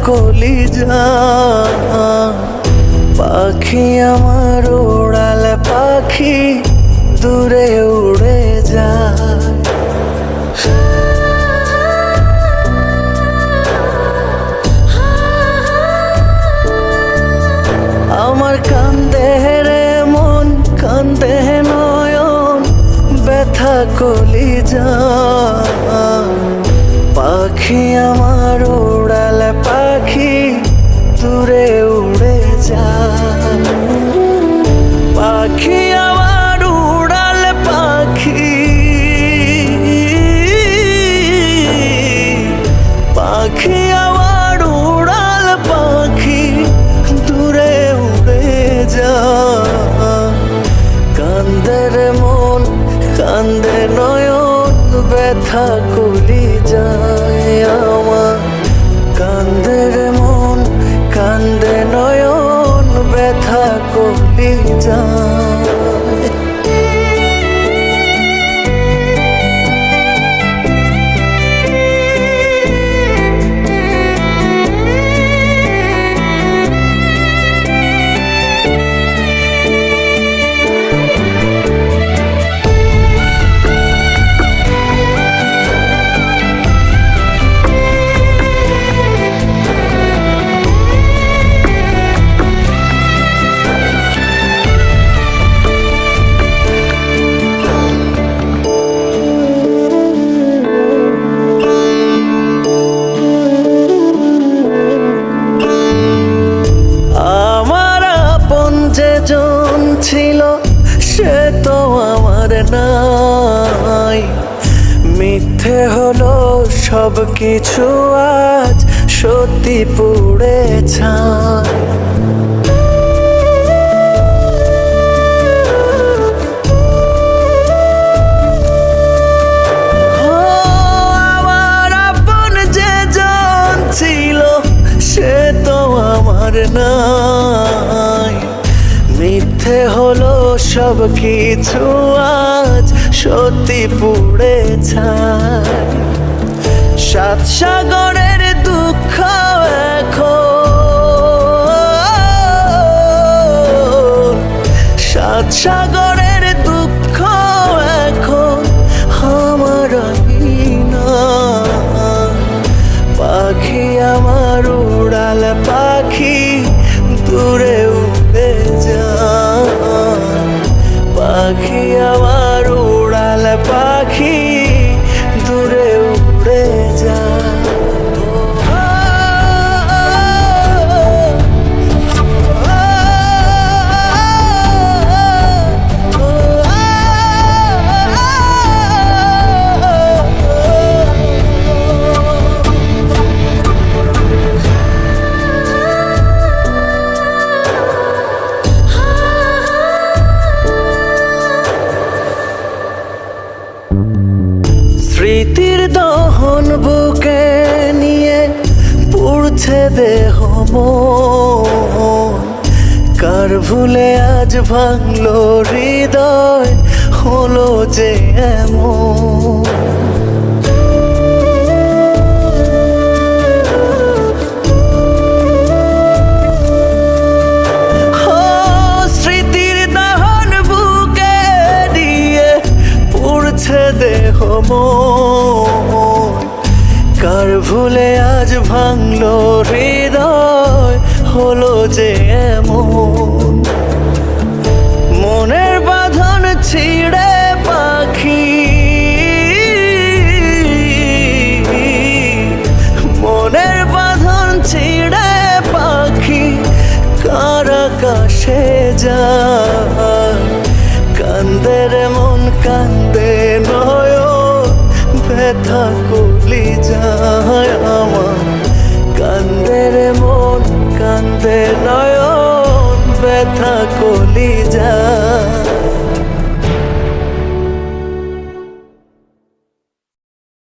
কলিজা। পাখি আমার উড়াল পাখি দূরে উড়ে যায়। আমার কান্দে রে মন কান্দে নয়ন ব্যথা কলিজা। পাখি আমার উড়াল পাখি দূরে উড়ে যায়। পাখি আমার উড়াল পাখি, পাখি আমার উড়াল পাখি দূরে উড়ে যায়। কান্দে রে মন কান্দে নয়ন ব্যথা কলিজা আমার। কান্দে রে মন কান্দে নয়ন ব্যথা কলিজা। যেজন ছিল সে তো আমার নাই। মিথ্যে হলো সব কিছু আজ সত্যি পুড়ে ছাই। আমার আপন যেজন ছিল সে তো আমার নাই। মিথ্যে হলো সব কিছু আজ সত্যি পুড়ে ছাই। সাত সাগরের দুঃখ এখন, সাত সাগরের দুঃখ এখন আমার না। পাখি আমার উড়াল পাখি দূরে উড়ে যায়। পাখি আমার উড়াল পাখি দূরে উড়ে যায়। স্মৃতির দহন বুকে নিয়ে পুড়ছে দেহ মন। কার ভুলে আজ ভাঙলো হৃদয় হলো যে এমন। স্মৃতির দহন বুকে নিয়ে পুড়ছে দেহ মন। কার ভুলে আজ ভাঙলো হৃদয় হলো যে এমন। মনের বাঁধন ছিঁড়ে পাখি, মনের বাঁধন ছিঁড়ে পাখি কার আকাশে যায়। কান্দে রে মন কান্দে নয়ন ব্যথা